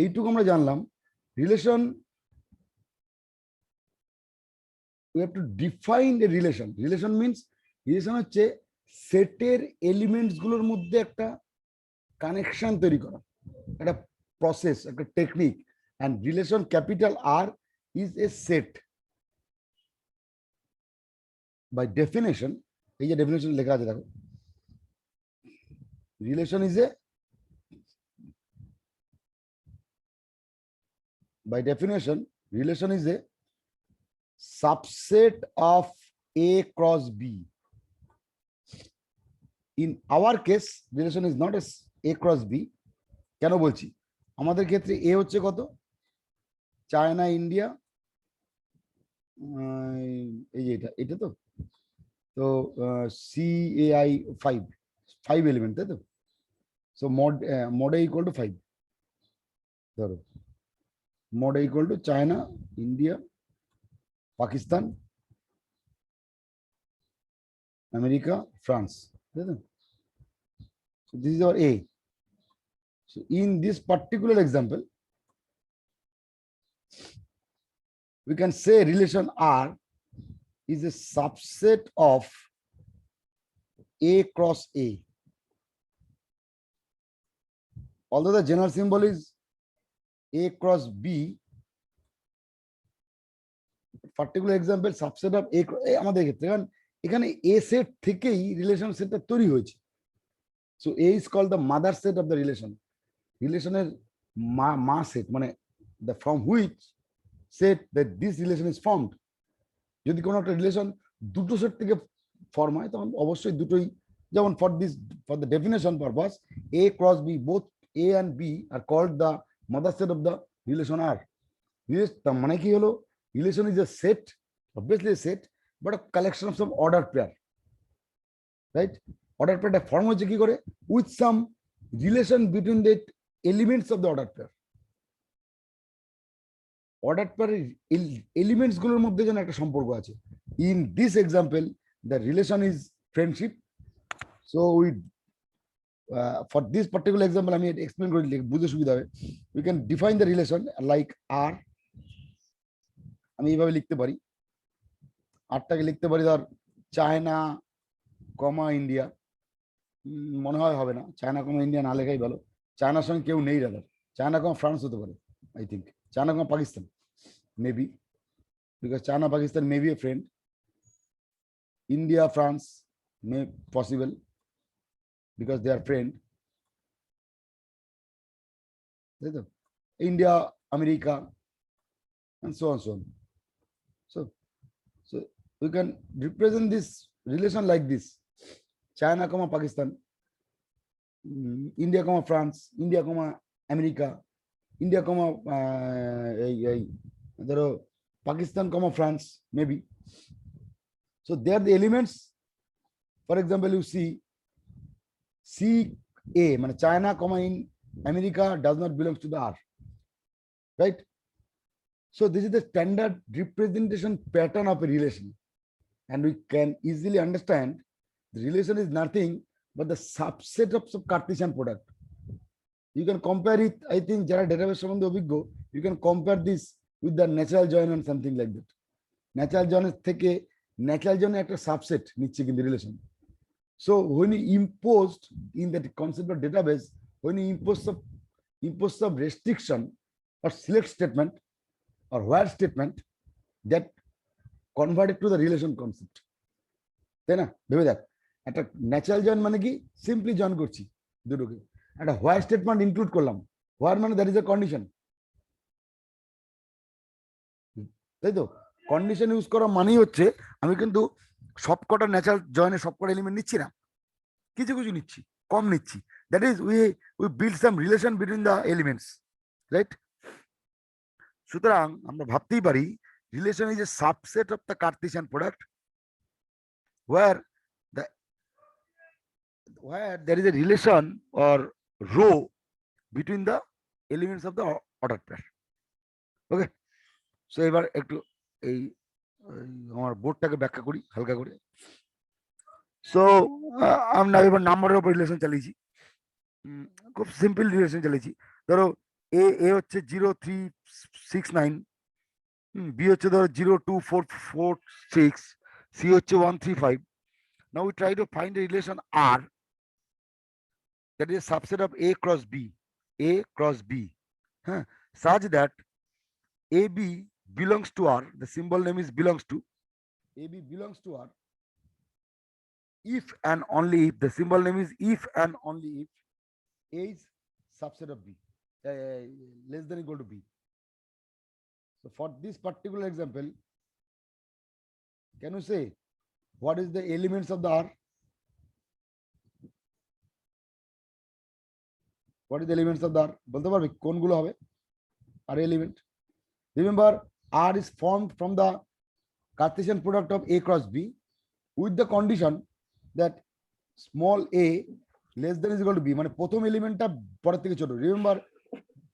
এইটুকু আমরা জানলাম relation. we have to define a relation. Relation means relation হচ্ছে সেটের এলিমেন্টস গুলোর মধ্যে একটা কানেকশন তৈরি করা, একটা প্রসেস, একটা technique. And relation capital R is a set. By definition, এই যে ডেফিনেশন লেখা আছে দেখো, relation is a, by definition relation is a subset of A cross B. In our case relation is not A cross B. কেন বলছি? আমাদের ক্ষেত্রে এ হচ্ছে কত? চায়না, ইন্ডিয়া, এই যে এটা তো CAI 5 এলিমেন্ট, তাই তো? So mod A equal to 5 ধরো, mod A equal to China, India, Pakistan, America, France, তাই তো? So this is our A. So in this particular example, we can say relation R is a subset of A cross A. Although the general symbol is A cross B, particular example subset of A আমাদের ক্ষেত্রে, কারণ এখানে A set থেকেই relation সেটটা তৈরি হয়েছে। So A is called the mother set of the relation. রিলেশনের মা সেট, মানে the from which set that this relation is formed. যদি কোনো একটা রিলেশন দুটো সেট থেকে ফর্ম হয় তখন অবশ্যই দুটোই, যেমন for the definition purpose A cross B, both A and B are called the mother set of the relation R. মানে কি হলো, relation is a set, obviously a set, but a collection of some order pair, right? Order pairটা form হচ্ছে কি করে? with some relation between the elements of the order pair. Order পেয়ারের elements গুলোর মধ্যে যেন একটা সম্পর্ক আছে। In this example the relation is friendship. So we for this particular example আমি এক্সপ্লেন করে বুঝতে সুবিধা হবে। We can define the relation like R. আমি এইভাবে লিখতে পারি, আরটাকে লিখতে পারি ধর চায়না কমা ইন্ডিয়া। মনে হয় হবে না, চায়না কমা ইন্ডিয়া না লেখাই ভালো। চায়নার সঙ্গে কেউ নেই, রাদার চায়না কমা ফ্রান্স হতে পারে, I think China comma Pakistan, maybe, because China Pakistan may be a friend. India France may possible because they are friend. India America and so on. So we can represent this relation like this: China comma Pakistan, India comma France, India comma America, India comma Pakistan comma France, maybe. So they are the elements. For example, you see CA, মানে China comma in America does not belong to the R, right? So this is the standard representation pattern of a relation, and we can easily understand the relation is nothing but the subset of some Cartesian product. You can compare it, I think যারা database সম্বন্ধে অভিজ্ঞ, you can compare this with the natural join and something like that. Natural জয়েনের থেকে natural জয়েনের একটা subset নিচ্ছে কিন্তু relation. So when you imposed in that concept of database, when you impose some restriction or select statement or where statement, that converted to the relation concept, তাই না? ভেবে দেখ, একটা ন্যাচারাল জয়েন মানে কি, সিম্পলি জয়েন করছি দুটোকে। একটা হোয়ার স্টেটমেন্ট ইনক্লুড করলাম, হোয়ার মানে দ্যাট ইজ এ কন্ডিশন, তাই তো? কন্ডিশন ইউজ করা মানেই হচ্ছে আমি কিন্তু সবকটা ন্যাচারাল জয়েনের সবকটা এলিমেন্ট নিচ্ছি না, কিছু কিছু নিচ্ছি, কম নিচ্ছি। That is we build some relation between the elements, right? সুতরাং আমরা ভাবতেই পারি relation is a subset of the Cartesian product where there is a relation or row between the elements of the order pair. Okay, so এবার একটু এই আমার বোর্ডটাকে ব্যাখ্যা করি হালকা করে। সো আমরা এবার নাম্বারের উপর রিলেশন চালিয়েছি, খুব সিম্পল রিলেশন চালিয়েছি। ধরো এ হচ্ছে 0369, বি হচ্ছে ধরো 02446, সি হচ্ছে 135. Now we try to find a relation R that is a subset of A cross B, huh, such that AB belongs to R. The symbol name is belongs to. AB belongs to R if and only if, the symbol name is if and only if A is subset of B, less than equal to B. So for this particular example, can you say what is the elements of the R? What is the elements of the R? বলতে পারবে কোনগুলো হবে R element? Remember, R is formed from the Cartesian product of A cross B with the condition that small a less than is equal to B. মানে প্রথম এলিমেন্টটা পরের থেকে ছোট. Remember,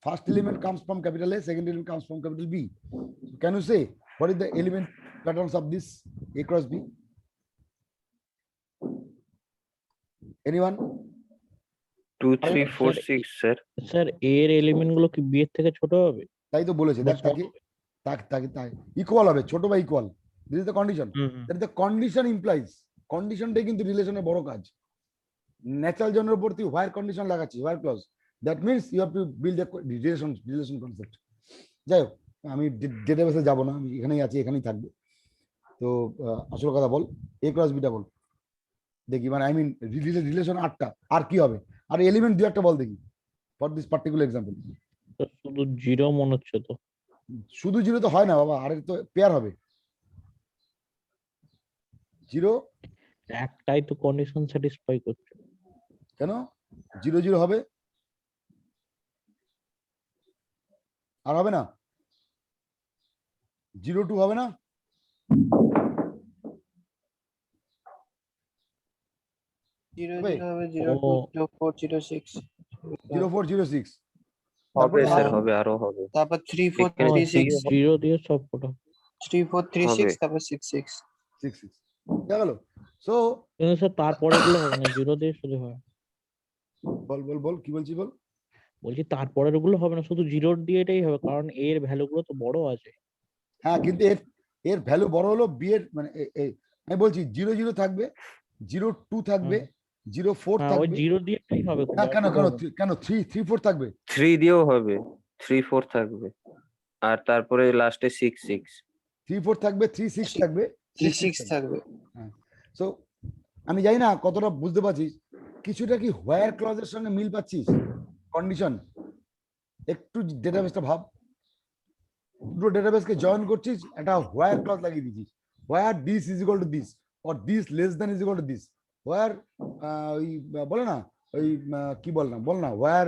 first element comes from capital A, second element comes from capital B. So can you say what is the element patterns of this A cross B? Anyone? 2 3 4 6 sir. Sir এর element গুলো কি B এর থেকে ছোট হবে? তাই তো বলেছে, দেখ তাকে তাই ইকুয়াল হবে, ছোট বা equal. This is the condition. That is the condition implies. কন্ডিশনটাই কিন্তু রিলেশনের বড় কাজ. ন্যাচারাল জনের উপর তুই হোয়ার কন্ডিশন লাগাচ্ছিস, where clause, that means you have to build a relation concept. যাই হোক, আমি ডেটাবেসে যাব না, আমি এখানেই আছি, এখানেই থাকবো. তো আসল কথা বল, এ ক্রস বিটা বল দেখি, মানে আই মিন রিলেশন 8টা, আর কি হবে? আর এলিমেন্ট দুই একটা বল দেখি ফর দিস পার্টিকুলার এক্সাম্পল. শুধু জিরো মনে হচ্ছে তো। শুধু জিরো তো হয় না বাবা, আর তো পেয়ার হবে. জিরো একটাই তো কন্ডিশন স্যাটিসফাই করছে। কেন 0 0 হবে? আর হবে না? 0 2 হবে না? হবে 0406 0406 হবে স্যার, হবে, আরো হবে। তারপর 3436 জিরো দিয়ে সব কটা 3436 তারপর 66 66 গেল. সো কিন্তু স্যার তারপরে গুলো হবে না, জিরো দিয়ে শুধু হয়। বল কি বলছি বল. বলছি তারপরের গুলো হবে না, শুধু জিরো দিয়ে এটাই হবে, কারণ এর ভ্যালু গুলো তো বড় আছে। হ্যাঁ, কিন্তু এর ভ্যালু বড় হলো বি এর, মানে আমি বলছি 0 0 থাকবে, 0 2 থাকবে, 0 4 ওই থাকবে. জিরো দিয়ে এটাই হবে। না কেন 3 3 4 থাকবে? 3 দিয়েও হবে, 3 4 থাকবে, আর তারপরে লাস্টে 6 6 3 4 থাকবে, 3 6 থাকবে, 36 থাকবে। সো আমি জানি না কতটা বুঝতে পারছিস, কিছুটা কি হোয়ার ক্লজের সঙ্গে মিল পাচ্ছিস? কন্ডিশন একটু ডেটাবেসটা ভাব, দুটো ডেটাবেসকে জয়েন করছিস, একটা হোয়ার ক্লজ লাগিয়ে দিচ্ছিস, where this is equal to this or this less than is equal to this, where ওই বলে না, ওই কি বল না where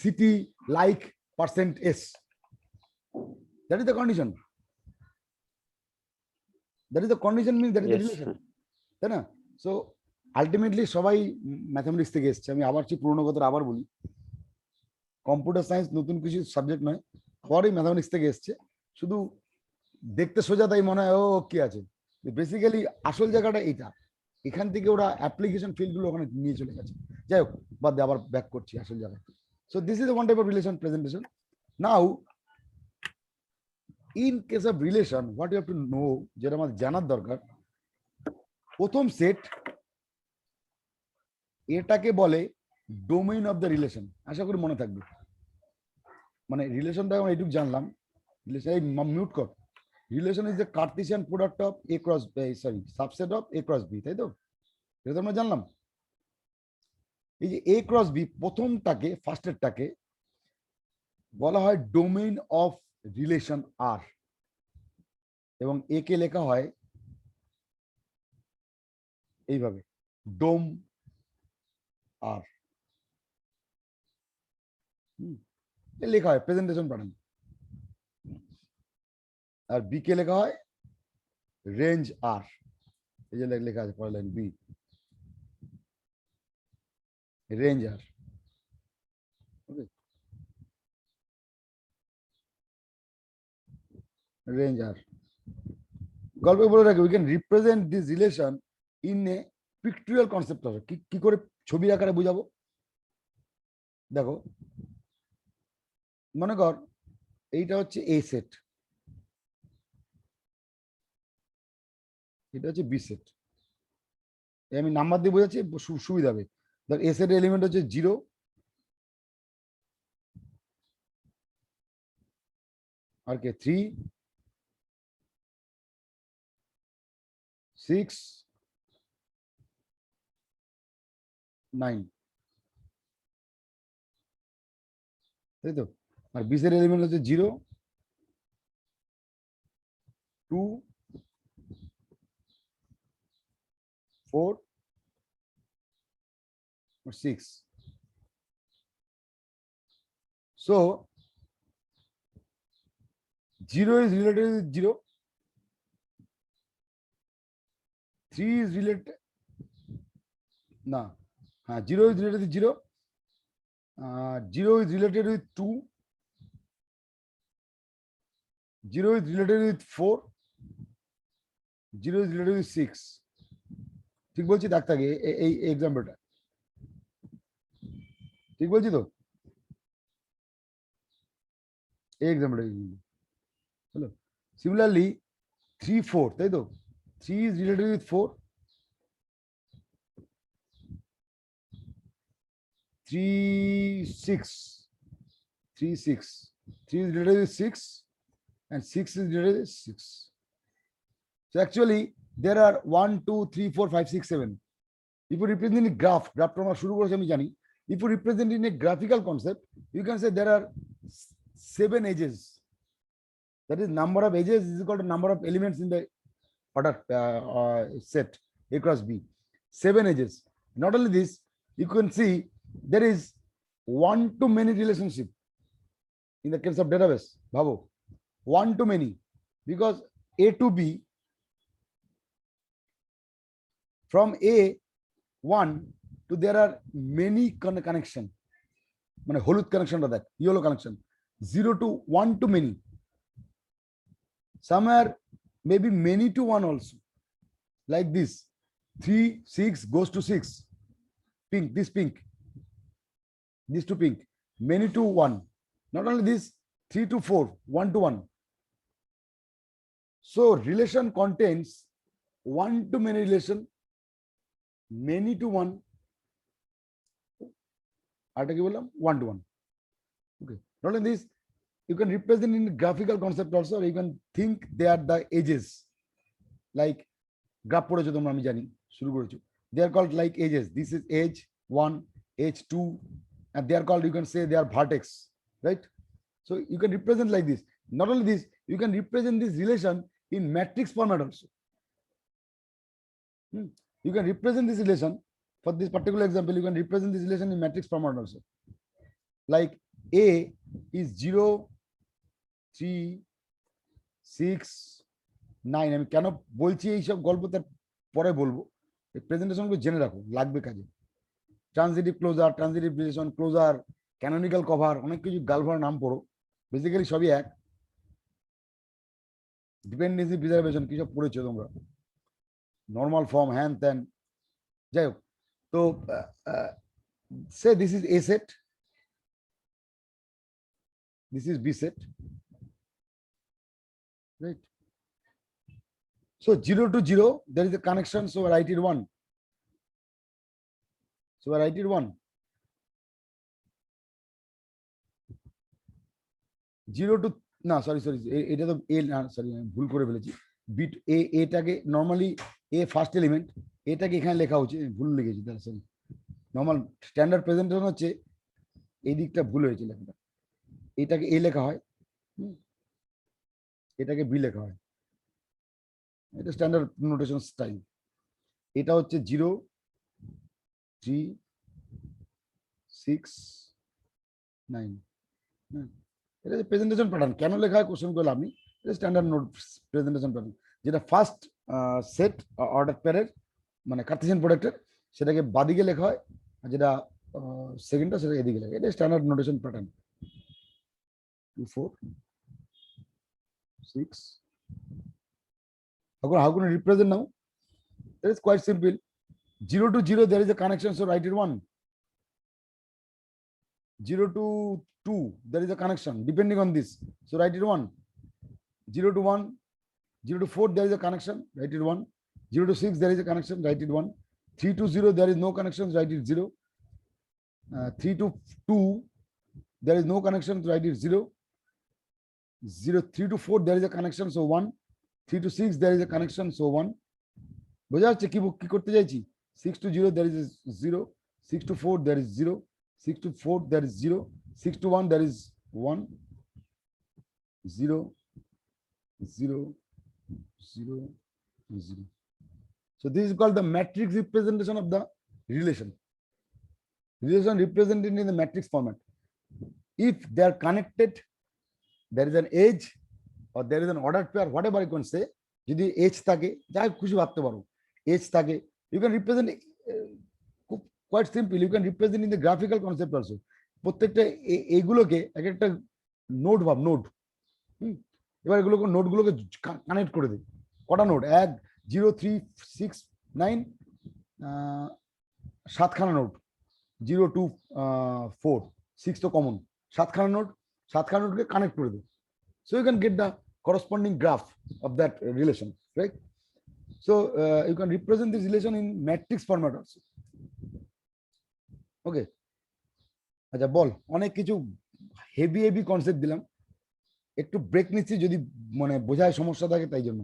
city like percent S, that is the condition. That is the condition means that is the relation, তাই না? So ultimately সবাই ম্যাথমেটিক্স থেকে এসছে. আমি আবার সেই পুরোনো কথা আবার বলি, কম্পিউটার সায়েন্স নতুন কিছু সাবজেক্ট নয়, আবারই ম্যাথমেটিক্স থেকে এসছে. শুধু দেখতে সোজা তাই মনে হয় ও কি আছে, বেসিক্যালি আসল জায়গাটা এইটা. এখান থেকে ওরা অ্যাপ্লিকেশন ফিল্ডগুলো ওখানে নিয়ে চলে গেছে. যাই হোক, বাদ দিয়ে আবার ব্যাক করছি আসল জায়গায়. So this is one type of relation presentation. Now in case of relation what you have to know, যেটা আমাদের জানার দরকার, প্রথম সেট এটাকে বলে ডোমেইন অফ দ্য রিলেশন. আশা করি মনে থাকবে. মানে রিলেশনটা আমরা এইটুকু জানলাম, রিলেশন মিউট কর, relation is the Cartesian product of A cross subset of A cross B, তাই তো? এটা তো আমরা জানলাম. এই যে এ ক্রস বি প্রথমটাকে, ফার্স্টেরটাকে বলা হয় ডোমেইন অফ রিলেশন আর, এবং এ কে লেখা হয় এইভাবে, ডোম আর লেখা হয় প্রেজেন্টেশন প্যাটার্ন, আর বি কে লেখা হয় রেঞ্জ আর. এই যে লেখা আছে পরের লাইন, বি রেঞ্জ আর. রেঞ্জ আর গল্পে বলে রাখি, we can represent this relation in a pictorial concept. হবে কি করে ছবির আকারে বুঝাবো? দেখো, মনে কর এইটা হচ্ছে এ সেট, এটা হচ্ছে বি সেট। আমি নাম্বার দিয়ে বোঝাচ্ছি, সুবিধা হবে। ধর এ সেটের এলিমেন্ট হচ্ছে 0, আর কে 3, 6, 9, তাই তো। আর বি সেটের এলিমেন্ট হচ্ছে 0, 2, 4 or 6. So 0 is related with 0, 3 is related, না, হ্যাঁ 0 is related with 0, 0 is related with 2, 0 is related with 4, 0 is related with 6. ঠিক বলছি? দেখ থাকে এই এক্সাম্পলটা, ঠিক বলছি তো? এই এক্সাম্পলটা হলো। সিমিলারলি 3, 4, তাই তো? 3 is related with 4, 3, 6, 3, 6, 3 is related with 6, and 6 is related with 6. So actually there are 1, 2, 3, 4, 5, 6, 7. If you represent in graph আমরা শুরু করেছি আমি জানি, if you represent in a graphical concept, you can say there are 7 edges. That is, number of edges is equal to number of elements in the order set A cross B. 7 edges. Not only this, you can see there is one-to-many relationship in the case of database. Bhavo, one-to-many, because A to B, from A1 to there are many connection. মানে হলুদ connection to that, yellow connection. 0 to 1 to many. Somewhere maybe many to 1 also. Like this, 3, 6 goes to 6. Pink, this pink. This to pink. Many to 1. Not only this, 3 to 4, 1 to 1. So relation contains one to many relation, many to 1. আরেকটা কি বললাম? 1 to 1. Okay. Not only this, you can represent in graphical concept also, or you can think they are the edges. Like graph পড়েছো তোমরা, আমি জানি শুরু করেছো। They are called like edges. This is edge 1, edge 2, and they are called, you can say they are vertex, right? So you can represent like this. Not only this, you can represent this relation in matrix format also. You can represent this relation, for this particular example, you can represent this relation in matrix format also. Like A is 0, 3, 6, 9. আমি কেন বলছি এইসব গল্প তার পরে বলবো, এই প্রেজেন্টেশনগুলো জেনে রাখো, লাগবে কাজে। Transitive closure, transitive relation, closure, canonical cover, অনেক কিছু গালভার নাম পড়ো, বেসিক্যালি সবই এক। ডিপেন্ডেন্সি প্রিজার্ভেশন কি সব পড়েছো তোমরা, নর্মাল ফর্ম, হ্যান ত্যান, যাই হোক। তো say this is A set, this is B set, right? So 0 to 0, there is a connection, so I write it 1. So I write it 1. 0 to, না সরি, এটা তো A, না সরি আমি ভুল করে ফেলেছি। বিট এটাকে নর্মালি A ফার্স্ট এলিমেন্ট, এটাকে এখানে লেখা উচিত, ভুল লিখেছি তাহলে সরি। নর্মাল স্ট্যান্ডার্ড প্রেজেন্টেশন হচ্ছে এই দিকটা ভুল হয়েছে লেখাটা, এটাকে A লেখা হয়, এটাকে B লেখা হয়, এটা স্ট্যান্ডার্ড নোটেশন স্টাইল। এটা হচ্ছে 0, 3, 6, 9। এটা যে প্রেজেন্টেশন প্যাটার্ন, কেন লেখা হয় কোশ্চেন করলে আপনি, এটা স্ট্যান্ডার্ড নোট প্রেজেন্টেশন প্যাটার্ন। যেটা ফার্স্ট সেট অর্ডার প্যারের মানে কার্টেসিয়ান প্রোডাক্টের, সেটাকে বাদিকে লেখা হয়, আর যেটা সেকেন্ডটা সেটা এদিকে লেখা, এটা standard notation pattern. 2, 4, 6. How can you represent now? It is quite simple. 0 to 0, there is a connection, so write it 1. 0 to 2, there is a connection depending on this. So write it 1. 0 to 1, 0 to 4, there is a connection, write it 1. 0 to 6, there is a connection, write it 1. 3 to 0, there is no connection, write it 0. 3 to 2, there is no connection, write it 0. 3 to 4, there is a connection, so 1. 3 to 6, there is a connection, so 1. বোঝা যাচ্ছে কি করতে চাইছি? 6 to 0, there is 0. 6 to 4, there is 0. 6 to 4, there is 0. 6 to 1, there is 1. 0, 0, 0, 0. So this is called the matrix representation of the relation. Relation represented in the matrix format. If they are connected, there is an edge or there is an ordered pair, whatever you can say. যদি edge থাকে, যা খুশি ভাবতে পারো, edge থাকে, you can represent quite simple. You can represent in the graphical concept also. প্রত্যেকটা এইগুলোকে এক একটা নোড ভাব, নোড। এবার এগুলোকে নোডগুলোকে কানেক্ট করে দেয়। কটা নোড? 1, 0, 3, 6, 9, 7খানা নোড। 0, 2, 4, 6 তো কমন, 7খানা নোড, 7খানা নোডকে কানেক্ট করে দেয়। So you can get the corresponding graph of that relation, right? So you can represent this relation in matrix format also. Okay. আচ্ছা বল, অনেক কিছু হেভি কনসেপ্ট দিলাম, একটু ব্রেক নিচ্ছি যদি মানে বোঝায় সমস্যা থাকে তাই জন্য।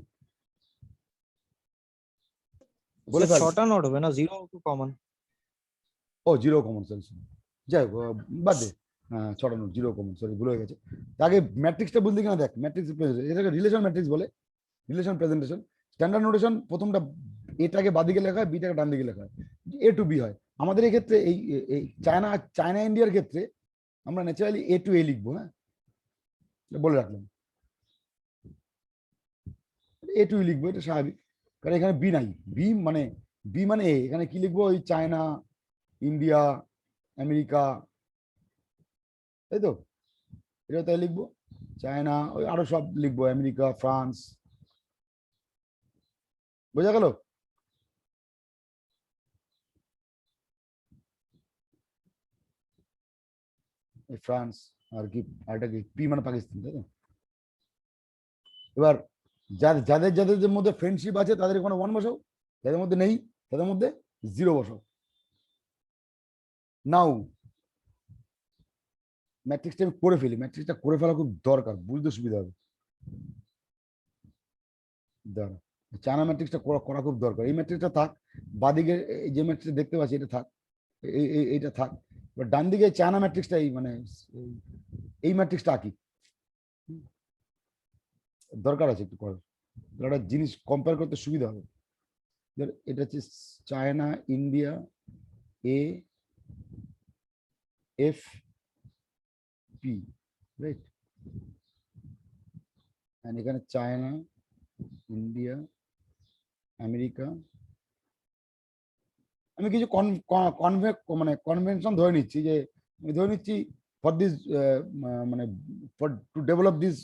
বলে ফেল। 6টা নোড হবে না, 0 টু কমন। ও 0 কমন, সরি যাই হোক বাদ দে। 6টা নোড, 0 কমন, সরি ভুল হয়ে গেছে। আগে ম্যাট্রিক্সটা বুঝলি কিনা দেখ। ম্যাট্রিক্স এটাকে রিলেশন ম্যাট্রিক্স বলে, রিলেশন প্রেজেন্টেশন। স্ট্যান্ডার্ড নোটেশন প্রথমটা এটাকে বাদিকে লেখা হয়, বিটাকে ডান দিকে লেখা হয়, এ টু বি হয়। আমাদের এই ক্ষেত্রে এই চায়না ইন্ডিয়ার ক্ষেত্রে আমরা ন্যাচারালি এ টু এ লিখবো। হ্যাঁ, বলে রাখলাম এ টু লিখবো, এটা স্বাভাবিক, কারণ এখানে বি নাই। বি মানে এ। এখানে কি লিখবো? ওই চায়না, ইন্ডিয়া, আমেরিকা, তাই তো? এটা তাই লিখবো, চায়না, ওই আরো সব লিখবো, আমেরিকা, ফ্রান্স। বোঝা গেল? ফ্রান্স আর কি, আরেকটা কি, পি মানে পাকিস্তান, তাই তো? এবার যাদের মধ্যে ফ্রেন্ডশিপ আছে তাদের কোনো 1 বসাও, যাদের মধ্যে নেই তাদের মধ্যে 0 বসাও। নাও ম্যাট্রিক্সটা আমি করে ফেলি। ম্যাট্রিক্সটা করে ফেলা খুব দরকার, বুঝতে সুবিধা হবে। দাঁড়া, চায়না ম্যাট্রিক্সটা করা খুব দরকার। এই ম্যাট্রিক্সটা থাক, বাদিকে যে ম্যাট্রিক্স দেখতে পাচ্ছি এটা থাক, এইটা থাক। এবার ডান দিকে চায়না ম্যাট্রিক্সটা এই ম্যাট্রিক্সটা আঁকি, দরকার আছে একটু করার, একটা জিনিস কম্পেয়ার করতে সুবিধা হবে। এটা হচ্ছে China, India, A F P, right? এখানে চায়না, ইন্ডিয়া, আমেরিকা। আমি কিছু কনভেনশন ধরে নিচ্ছি, যে আমি ধরে নিচ্ছি ফর দিস মানে for to develop this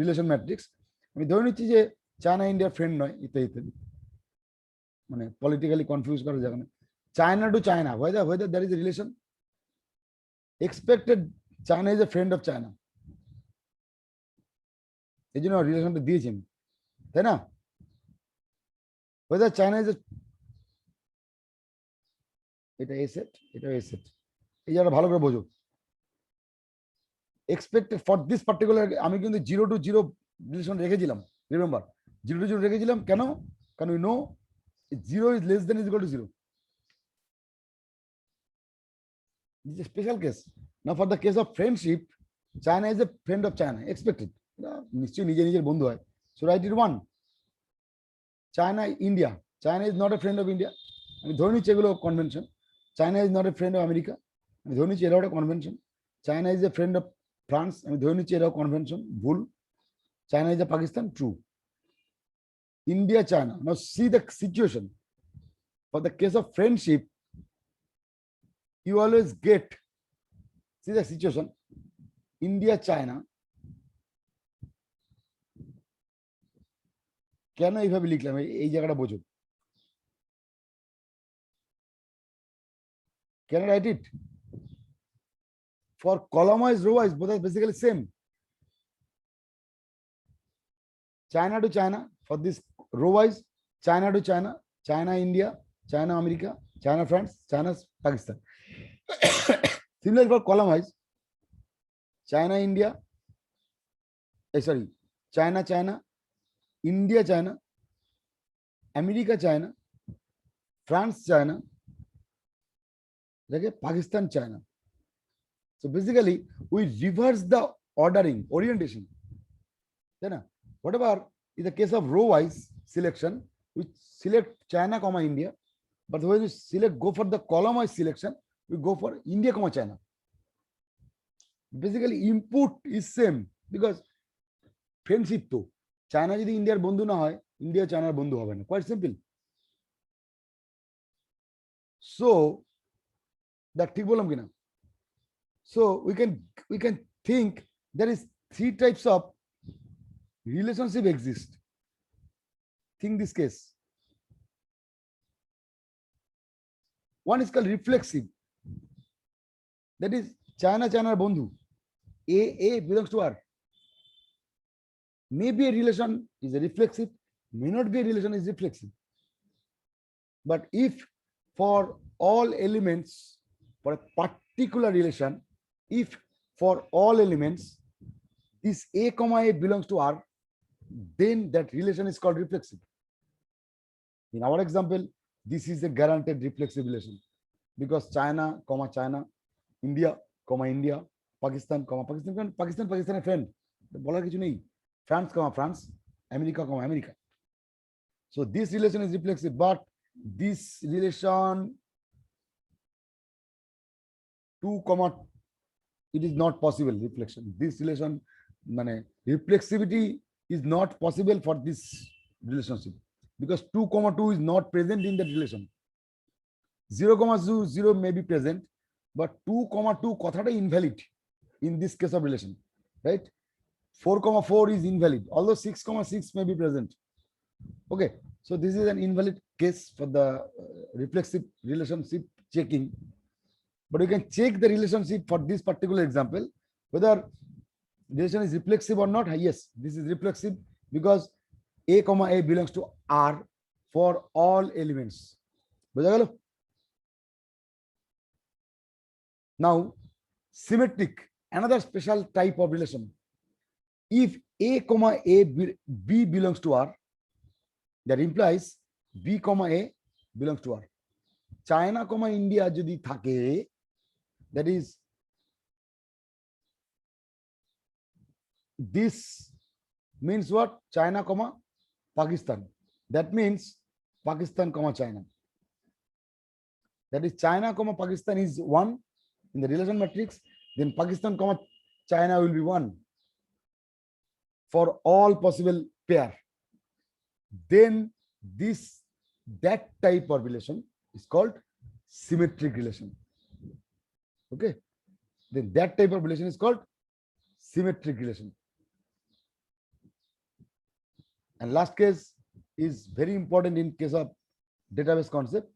relation matrix, আমি ধরে নিচ্ছি যে চায়না ইন্ডিয়ার ফ্রেন্ড নয়, ইত্যাদি ইত্যাদি। মানে পলিটিক্যালি কনফিউজ করা যাবে না। চায়না টু চায়না, whether there is a relation expected, China is a friend of China, এই জন্য রিলেশনটা দিয়েছি আমি, তাই না? whether China is a, এটা এ সেট, এটা এ সেট, এই জায়গাটা ভালো করে বোঝো। এক্সপেক্টেড ফর দিস পার্টিকুলার, আমি কিন্তু 0 to 0 রিলেশন রেখেছিলাম, রিমেম্বার 0 to 0 রেখেছিলাম। কেন? কারণ we know 0 is less than is equal to 0. This is a special case. Now for the case of friendship, China is a friend of China, expected. নিশ্চয়ই নিজের বন্ধু হয়। So write it 1. China, India. China is not a friend of India. আমি ধরে নিচ্ছি এগুলো convention. China is not a friend of America. আমি ধরে নিচ্ছি এটাও একটা convention. China is a friend of France. আমি ধরে নিচ্ছি এটাও কনভেনশন, ভুল। China is a Pakistan, true. India, China. Now see the situation. For the case of friendship, you always get, see the situation, India, China. কেন এইভাবে লিখলাম এই জায়গাটা বোঝো। Can I write it? for column-wise, row-wise, both are basically same. China to China for this row-wise, China to China, China India, China America, China France, China Pakistan. Similarly for column-wise, China India, sorry, China China, India China, America China, France China, okay, Pakistan China. So basically, we reverse the ordering, orientation. Then, whatever is the case of row-wise selection, we select China, comma India, but when we select go for the column-wise selection, we go for India, comma China. Basically, input is same because friendship to China যদি ইন্ডিয়ার বন্ধু না হয়, India চায়নার বন্ধু হবে না, quite simple. So that ঠিক বললাম কিনা? So we can think there is 3 types of relationship exist. Think this case. One is called reflexive. That is China China bondhu. A belongs to R. Maybe a relation is a reflexive, may not be a relation is reflexive. But if for all elements, for a particular relation, if for all elements, this A comma A belongs to R, then that relation is called reflexive. In our example, this is a guaranteed reflexive relation because China, comma China, India, comma India, Pakistan, comma Pakistan, Pakistan a friend. বলার কিছু নেই. France, comma France, America, comma America. So this relation is reflexive, but this relation 2 comma it is not possible reflection. This relation, reflexivity is not possible for this relationship because 2 comma 2 is not present in that relation. 0 comma 0 may be present, but 2 comma 2 কথাটা invalid in this case of relation, right? 4 comma 4 is invalid, although 6 comma 6 may be present. Okay, so this is an invalid case for the reflexive relationship checking. But you can check the relationship for this particular example, whether relation is reflexive or not. Yes, this is reflexive because A comma A belongs to R for all elements. Now, symmetric, another special type of relation. If A comma A B belongs to R, that implies B comma A belongs to R. China comma India যদি থাকে, that is this means what? China comma Pakistan. That means Pakistan comma China. That is China comma Pakistan is 1 in the relation matrix, then Pakistan comma China will be 1 for all possible pair. Then that type of relation is called symmetric relation. Okay, then that type of relation is called symmetric relation. And last case is very important in case of database concept,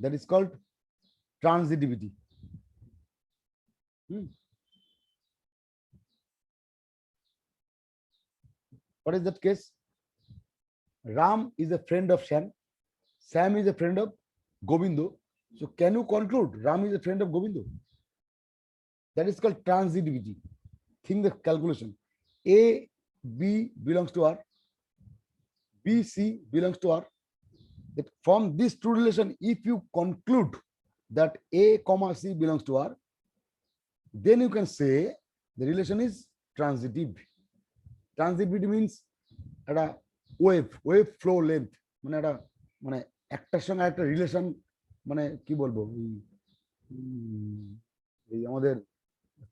that is called transitivity. What is that case? Ram is a friend of Sam. Sam is a friend of Govindo. So can you conclude Ram is a friend of Govindo? That is called transitivity. Think the calculation. A, B belongs to R. B, C belongs to R. That from this true relation, if you conclude that A comma C belongs to R, then you can say the relation is transitive. Transitivity means একটা wave flow length, একটার সঙ্গে একটা relation, কি বলবো, এই আমাদের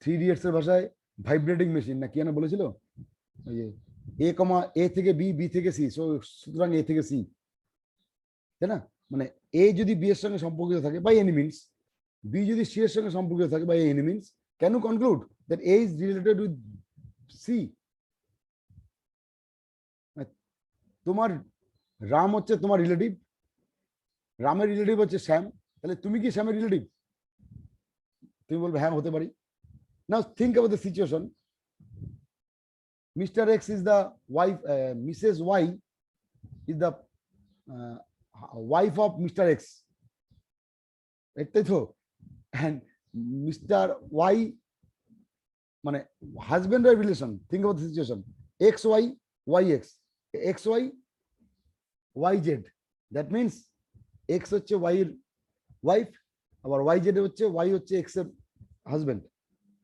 3 idiots এর ভাষায় ভাইব্রেটিং মেশিন না কি না বলেছিল, ওই যে এ কমা এ থেকে বি, বি থেকে সি, সুতরাং এ থেকে সি, তাই না? এ যদি বি এর সঙ্গে সম্পর্কিত থাকে বাই এনি মিনস, বি যদি সি এর সঙ্গে সম্পর্কিত থাকে by any means, can you conclude that A is related with C? তোমার রাম হচ্ছে তোমার রিলেটিভ, রামের রিলেটিভ হচ্ছে শ্যাম, তাহলে তুমি কি শ্যামের রিলেটিভ? তুমি বলবে হ্যাঁ হতে পারি। Now think about the situation. Mr. X is the wife, Mrs. Y is the wife of Mr. X. And Mr. Y, husband wife relation. Think about the situation. XY, YX, XY, YZ. That means X হচ্ছে Y এর wife, আবার YZ হচ্ছে Y হচ্ছে X এর husband.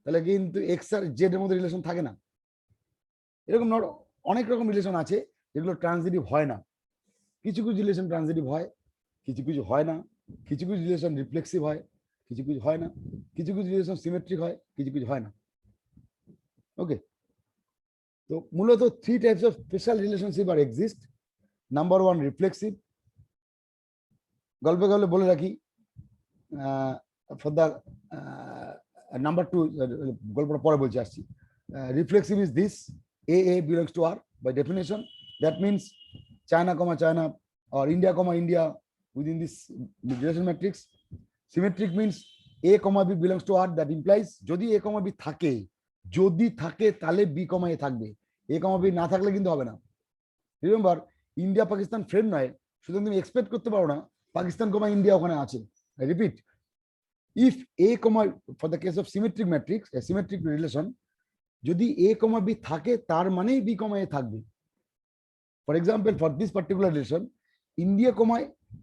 তাহলে কিন্তু X আর Z এর মধ্যে রিলেশন থাকে না। এরকম অনেক রকম রিলেশন আছে যেগুলো ট্রানজিটিভ হয় না। কিছু কিছু রিলেশন ট্রানজিটিভ হয়, কিছু কিছু হয় না, কিছু কিছু রিলেশন রিফ্লেক্সিভ হয়, কিছু কিছু হয় না, কিছু কিছু রিলেশন সিমেট্রিক হয়, কিছু কিছু হয় না। ওকে, তো মূলত 3 types of special relationship are exist. Number 1 reflexive. গল্পে গল্পে বলে রাখি, ফর দ্য নাম্বার 2 গল্পটা পরে বলছি, আসছি। Reflexive is this: A belongs to R by definition. That means China, China, or India, India within this relation matrix. Symmetric means A, B belongs to R. That implies যদি A, B থাকে, যদি থাকে তাহলে B, A থাকবে। A, B না থাকলে কিন্তু হবে না। রিমেম্বার, ইন্ডিয়া পাকিস্তান ফ্রেন্ড নয়, সুতরাং তুমি এক্সপেক্ট করতে পারো না পাকিস্তান, ইন্ডিয়া ওখানে আছে। I repeat, if A, for the case of symmetric matrix, a symmetric relation, যদি A, B থাকে তার মানেই B, A থাকবে। For example, for this particular relation India,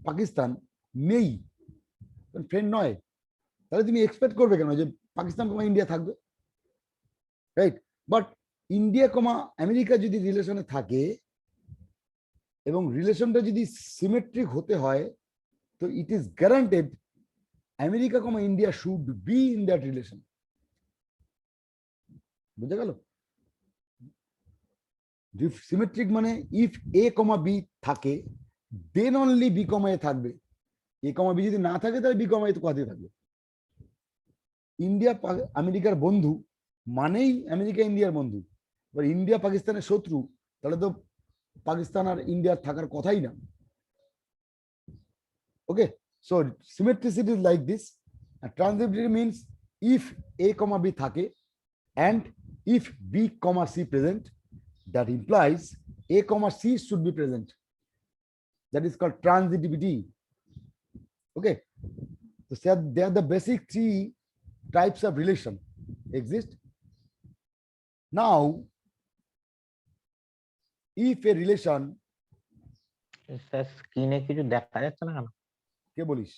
Pakistan নেই, ফ্রেন্ড নয়, তাহলে তুমি এক্সপেক্ট করবে কেন যে পাকিস্তান, ইন্ডিয়া থাকবে, রাইট? বাট ইন্ডিয়া, আমেরিকা যদি রিলেশনে থাকে এবং রিলেশনটা যদি সিমেট্রিক হতে হয়, তো it is guaranteed America, India should be in that relation. বুঝে গেল? সিমেট্রিক মানে ইফ A, B থাকে, দেন অনলি B, A থাকবে। A, B যদি না থাকে তাহলে B, A তো কথাই থাকবে। ইন্ডিয়া আমেরিকার বন্ধু মানেই আমেরিকা ইন্ডিয়ার বন্ধু। এবার ইন্ডিয়া পাকিস্তানের শত্রু, তাহলে তো পাকিস্তান আর ইন্ডিয়ার থাকার কথাই না। Okay, so symmetricity is like this. Transitivity means if A, B থাকে and if B, C present, that implies A, C should be present. That is called transitivity. Okay, so they are the basic 3 types of relation exist. Now, if a relation, sir স্ক্রিনে কিছু দেখা যাচ্ছে না কেন? কে বলিস?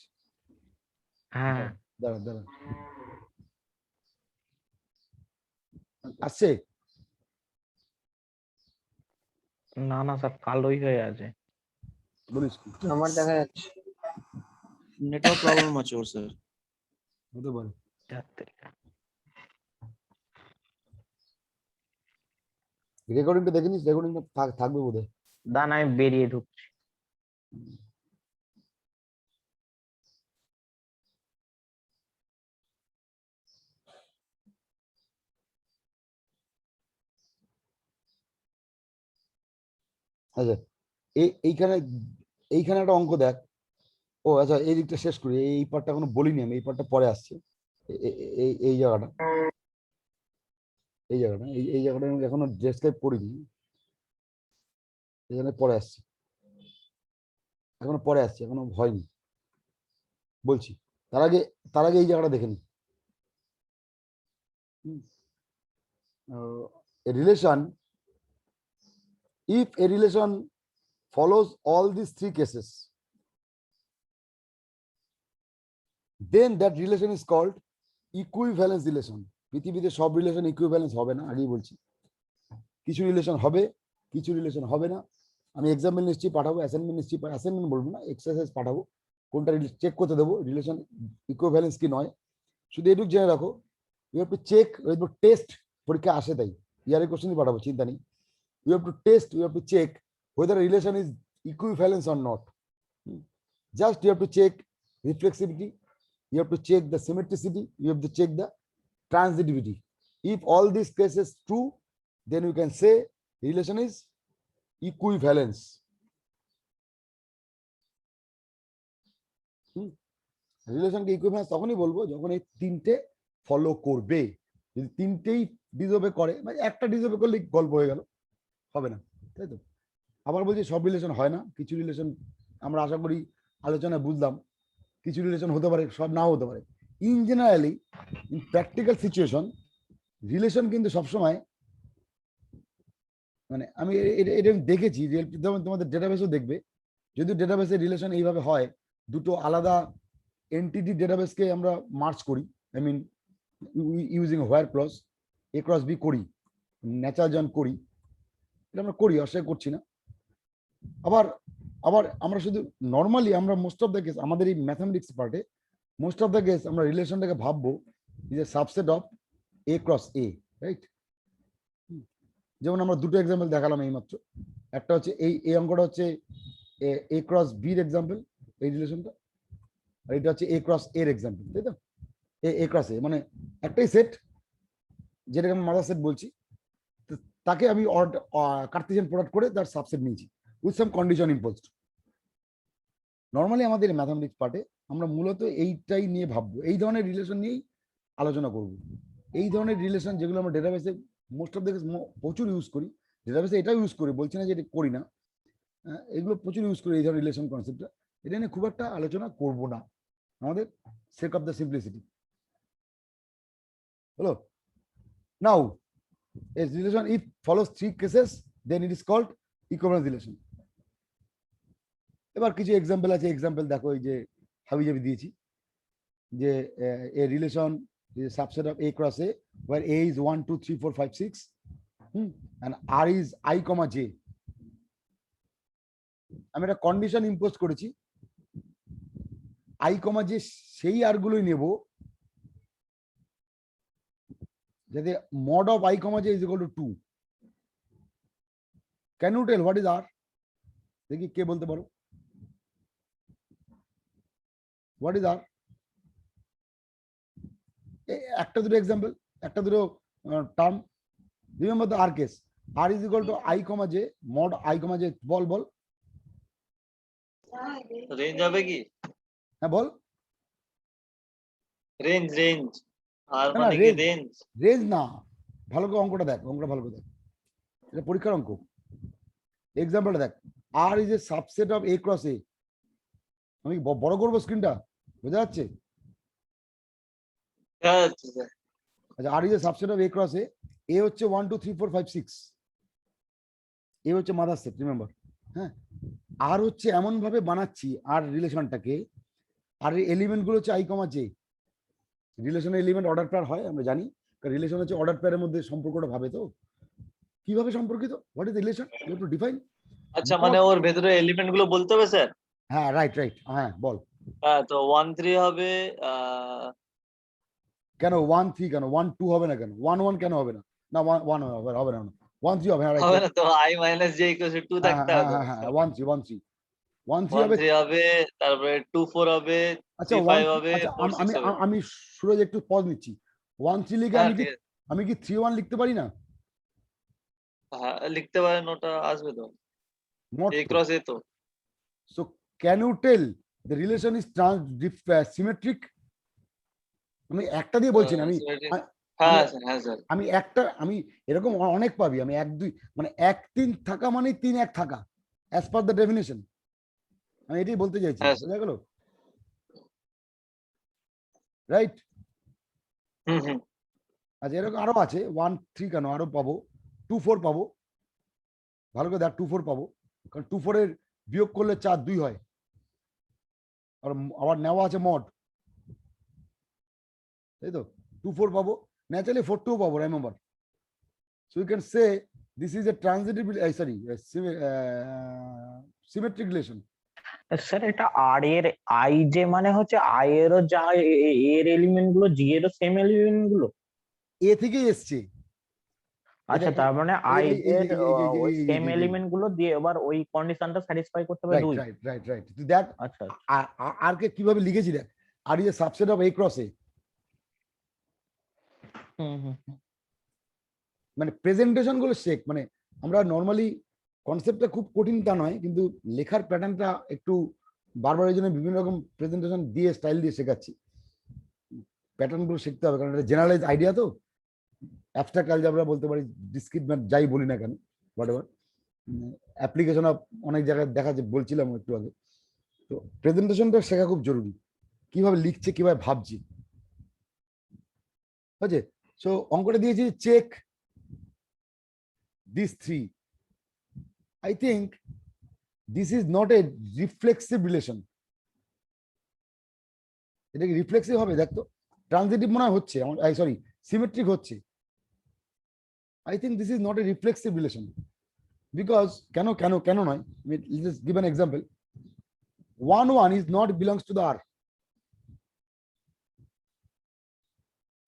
হ্যাঁ, দাঁড়া দাঁড়া, আসছে? না না স্যার, কালোই হয়ে আছে। বলিস কি? আমার দেখা যাচ্ছে। নেটওয়ার্ক প্রবলেম আছে ওর স্যার। হতে পারে। রেকর্ডিংটা দেখে নিস, রেকর্ডিংটা থাকবে বোধহয়। দান আমি বেরিয়ে ঢুকছি। আচ্ছা, এইখানে একটা অঙ্ক দেখ। ও আচ্ছা, এই দিকটা শেষ করি, এই পার্টটা এখনো বলিনি আমি, এই পার্টটা পরে আসছে। এই জায়গাটা, এই জায়গাটা আমি এখনো ডেসক্রাইব করিনি, এখানে পরে আসছে, এখনো হয়নি, বলছি। তার আগে এই জায়গাটা দেখে নি। Relation, if a relation follows all these 3 cases, then that relation is called equivalence relation. পৃথিবীতে সব রিলেশন ইকুইভ্যালেন্স হবে না, আগেই বলছি। কিছু রিলেশন হবে, কিছু রিলেশন হবে না। আমি এক্সাম্পল নিশ্চয়ই পাঠাবো, অ্যাসাইনমেন্ট নিশ্চয়ই, অ্যাসাইনমেন্ট বলবো না, এক্সারসাইজ পাঠাবো, কোনটা চেক করতে দেবো রিলেশন ইকুইভ্যালেন্স কি নয়। শুধু এটুকু জেনে রাখো, you have to check, test, পরীক্ষা আসে তাই ইয়ারের কোশ্চেনই পাঠাবো, চিন্তা নেই। You have to test, you have to check whether a relation is equivalence or not. Just you have to check reflexivity, you have to check the symmetricity, you have to check the transitivity. If all these cases true, then you can say relation is equivalence. রিলেশনকে equivalence তখনই বলবো যখন এই 3টে follow করবে। যদি তিনটেই ডিসওবে করে, মানে একটা ডিসওবে করলে গল্প হয়ে গেল, হবে না, তাই তো? আবার বলছি সব রিলেশন হয় না, কিছু রিলেশন আমরা আশা করি আলোচনায় বুঝলাম, কিছু রিলেশন হতে পারে, সব নাও হতে পারে। In generally in practical situation relation কিন্তু সবসময়, মানে আমি এটা দেখেছি, যেমন তোমাদের ডেটাবেসও দেখবে, যদি ডেটাবেসের রিলেশন এইভাবে হয়, দুটো আলাদা এন্টিটি ডেটাবেসকে আমরা মার্জ করি, I mean using where clause, A cross B করি, ন্যাচারাল জয়েন করি, এটা আমরা করি, অস্বীকার করছি না। আবার আবার আমরা শুধু নর্মালি আমরা মোস্ট অফ দ্য কেস আমাদের এই ম্যাথামেটিক্স পার্টে মোস্ট অফ দ্য কেস আমরা রিলেশনটাকে ভাববো is a subset of A cross A, right? যেমন আমরা দুটো এক্সাম্পল দেখালাম এইমাত্র, একটা হচ্ছে এই অঙ্কটা হচ্ছে এ ক্রস বির এক্সাম্পল, এই রিলেশনটা, আর এটা হচ্ছে এ ক্রস এর এক্সাম্পল, তাই তো? এ ক্রস এ মানে একটাই সেট, যেটাকে আমি মাদার সেট বলছি, তো তাকে আমি কার্টেসিয়ান প্রোডাক্ট করে তার সাবসেট নিয়েছি with some condition imposed. Normally আমাদের ম্যাথামেটিক্স পার্টে আমরা মূলত এইটাই নিয়ে ভাববো, এই ধরনের রিলেশন নিয়েই আলোচনা করব। এই ধরনের রিলেশন যেগুলো আমরা ডেটাবেসে মোস্ট অফ দ্য প্রচুর ইউজ করি, ডেটাবেসে এটাও ইউজ করি, বলছি না যে এটা করি না, এগুলো প্রচুর ইউজ করি এই ধরনের রিলেশন কনসেপ্টটা, এটা নিয়ে খুব একটা আলোচনা করব না, আমাদের সেক অফ দ্য সিম্পলিসিটি। হলো? নাও a relation if follows three cases then it is called equivalence relation. এবার কিছু এক্সাম্পল আছে, এক্সাম্পল দেখো, এই যে হাবি জাবি দিয়েছি, যে a relation is a subset of a cross a where a is 1 2 3 4 5 6 and r is I comma j. আমি একটা কন্ডিশন ইম্পোজ করেছি, I comma j সেই আর গুলোই নেব যাতে mod of I comma j is equal to 2. Can you tell what is r? দেখি কে বলতে পারো, what is r? একটা দুটো এক্সাম্পল, একটা দুটো term, remember the R case, r is equal to I comma j mod I comma j, ball ball, range হবে কি? হ্যাঁ বল। রেঞ্জ আর না, মানে কি range। রেঞ্জ? রেঞ্জ না, ভালো করে অঙ্কটা দেখ, অঙ্কটা ভালো করে দেখ, এটা পরীক্ষার অঙ্ক। এক্সাম্পলটা দেখ, R is a subset of A cross A. আমি বড় করবো স্ক্রিনটা, বোঝা যাচ্ছে? আচ্ছা, R is a subset of A cross A হচ্ছে 1 2 3 4 5 6, এ হচ্ছে মাদার সেট, রিমেম্বার। হ্যাঁ, আর হচ্ছে এমন ভাবে বানাচ্ছি আর রিলেশনটাকে, আর এলিমেন্ট গুলো হচ্ছে আই কমা জে। রিলেশনের এলিমেন্ট অর্ডার পেয়ার হয়, আমরা জানি, রিলেশন হচ্ছে অর্ডার পেয়ারের মধ্যে সম্পর্কটা ভাবে, তো কিভাবে সম্পর্কিত, what is relation, you have to define. আচ্ছা, মানে ওর ভেতরে এলিমেন্ট গুলো বলতে হবে স্যার? হ্যাঁ, রাইট রাইট, হ্যাঁ বল। হ্যাঁ, তো 1 3 হবে, কেন 1 3 কেন 1 2 হবে না, কেন 1 1 কেন হবে না? না 1 হবে না, 1 3 হবে, হ্যাঁ হবে রাইট, না তো i - j = 2 হ্যাঁ থাকতে হ্যাঁ হবে। হ্যাঁ 1 3 1 3 1 3 1 হবে। 3 হবে, তারপরে 2 4 হবে, আচ্ছা 3 1 5 হবে, আচ্ছা 4 আমি 6 হবে। আমি সুরজ একটু পজ নিচ্ছি, 1 3 লিখে হ্যাঁ, আমি কি ঠিক আছে। আমি কি 3 1 লিখতে পারি না? হ্যাঁ, লিখতে পারেন, ওটা আসবে তো, নট a ক্রস a তো। So can you tell the relation is symmetric? আমি একটা দিয়ে বলছি না, আমি Symmetric- আমি হ্যাঁ স্যার, হ্যাঁ স্যার। আমি এরকম অনেক পাবি, আমি 1 2 মানে 1 3 থাকা মানে 3 1 থাকা, অ্যাজ পার দ্য ডেফিনেশন, আমি এটাই বলতে চাইছি, হ্যাঁ, স্যার। বুঝা গেল? রাইট। হুম। আচ্ছা, এরকম আরো আছে, 1 3 কেন, আরো পাবো, 2 4 পাবো, ভালো করে দেখ, 2 4 পাবো, কারণ 2 4 এর বিয়োগ করলে 4 2 হয়, আর আবার নেওয়া আছে মড, তাই তো? 2 4 পাবো, ন্যাচারালি 4 2 পাবো, remember. So you can say this is a transitive, sorry symmetric relation. Sir এটা আর এর আই যে মানে হচ্ছে আই এরও যা এর এলিমেন্ট গুলো জি এরও সেম এলিমেন্ট গুলো। এ থেকেই এসছে। আচ্ছা, তার মানে আই এর ওই সেম এই এলিমেন্ট গুলো দিয়ে এবার ওই কন্ডিশনটা স্যাটিসফাই করতে হবে রাইট দুই। রাইট রাইট রাইট, তুই দেখ আচ্ছা আর কে কিভাবে লিখেছি, দেখ, R is a subset of A cross A, hmm. মানে প্রেজেন্টেশন গুলো শেখ, মানে আমরা নর্মালি কনসেপ্টটা খুব কঠিন তা নয়, কিন্তু লেখার প্যাটার্নটা একটু বারবার, এই জন্য বিভিন্ন রকম প্রেজেন্টেশন দিয়ে স্টাইল দিয়ে শেখাচ্ছি, প্যাটার্ন গুলো শিখতে হবে, কারণ এটা জেনারেলাইজ আইডিয়া, তো অ্যাবস্ট্রাক্ট অ্যালজেব্রা বলতে পারি, ডিসক্রিট ম্যাথ যাই বলি না কেন, হোয়াটএভার, অ্যাপ্লিকেশন অফ অনেক জায়গায় দেখা যায়, বলছিলাম একটু আগে। তো প্রেজেন্টেশনটা শেখা খুব জরুরি, কিভাবে লিখছে, কিভাবে ভাবছি, ঠিক আছে? সো অঙ্কটা দিয়েছি, check this three. I think this is not a reflexive relation. এটা কি রিফ্লেক্সিভ হবে? দেখতো ট্রানজিটিভ মনে হয় হচ্ছে, সরি সিমেট্রিক হচ্ছে। I think this is not a reflexive relation, because কেন নয়, let's just give an example. 1 is not belongs to the R,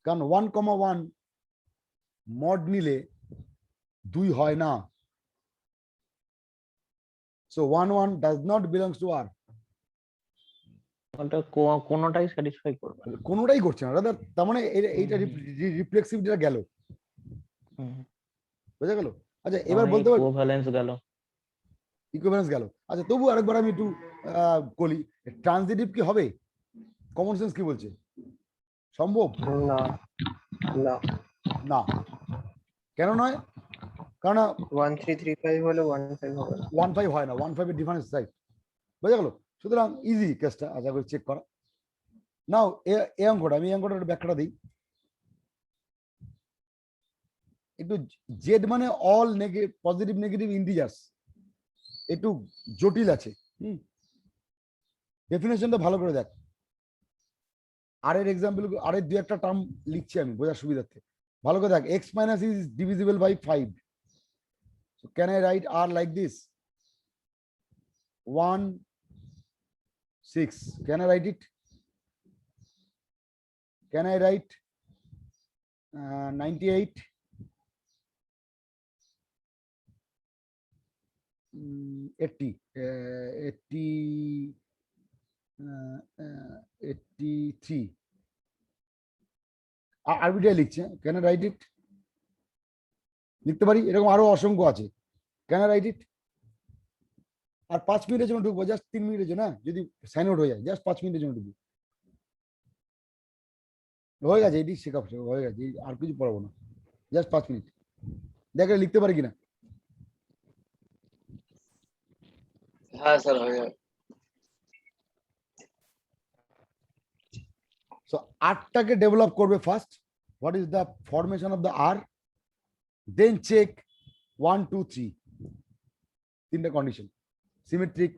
কারণ 1,1 মড নিলে 2 হয় না, so 1 does not belongs to R. ওটা কোনোটাই স্যাটিসফাই করবে না। কোনোটাই করছে না দাদা, তার মানে এইটা রিফ্লেক্সিভিটিটা গেল, বোঝা গেল? আচ্ছা এবার বলতে পারবো ইকুইভ্যালেন্স গেল। ইকুইভ্যালেন্স গেল। আচ্ছা তবু আরেকবার আমি একটু বলি, ট্রানজিটিভ কি হবে? কমন সেন্স কি বলছে? সম্ভব না না না। কেন নয়? কারণ 1335 হলে 15 হবে না। 1,5 হয় না, 1,5 এর ডিফারেন্স রাইট, বোঝা গেল? সুতরাং ইজি কেসটা, আশা করি চেক করা। নাও এই অঙ্কটা, আমি এই অঙ্কটার একটু ব্যাখ্যাটা দিই একটু। জেড মানে অল পজিটিভ নেগেটিভ ইন্টিজার্স, একটু জটিল আছে। ডেফিনেশনটা ভালো করে দেখ। আর এর এক্সাম্পল, আর এর 2-1টা টার্ম লিখছি আমি বোঝার সুবিধার্থে, ভালো করে দেখ। X minus is divisible by 5, so can I write R like this? 1 6, can I write it? Can I write 98 80 83 আরবিটাই লিখছে, ক্যান আই রাইট ইট? লিখতে পারি, এরকম আরো অসংখ্য আছে, ক্যান আই রাইট ইট? আর 5 মিনিটের জন্য ঢুকবো, জাস্ট 3 মিনিটের জন্য, যদি সাইন আউট হয়ে যায়, জাস্ট 5 মিনিটের জন্য ঢুকবো, হয়ে গেছে, এটি শেখা হয়ে গেছে, আর কিছু পড়াবো না, জাস্ট 5 মিনিট। দেখে লিখতে পারি কিনা। হ্যাঁ স্যার হয়ে যাবে। So আরটাকে ডেভেলপ করবে first, what is the formation of the R, then check 1 2 3, তিনটা কন্ডিশন, সিমেট্রিক,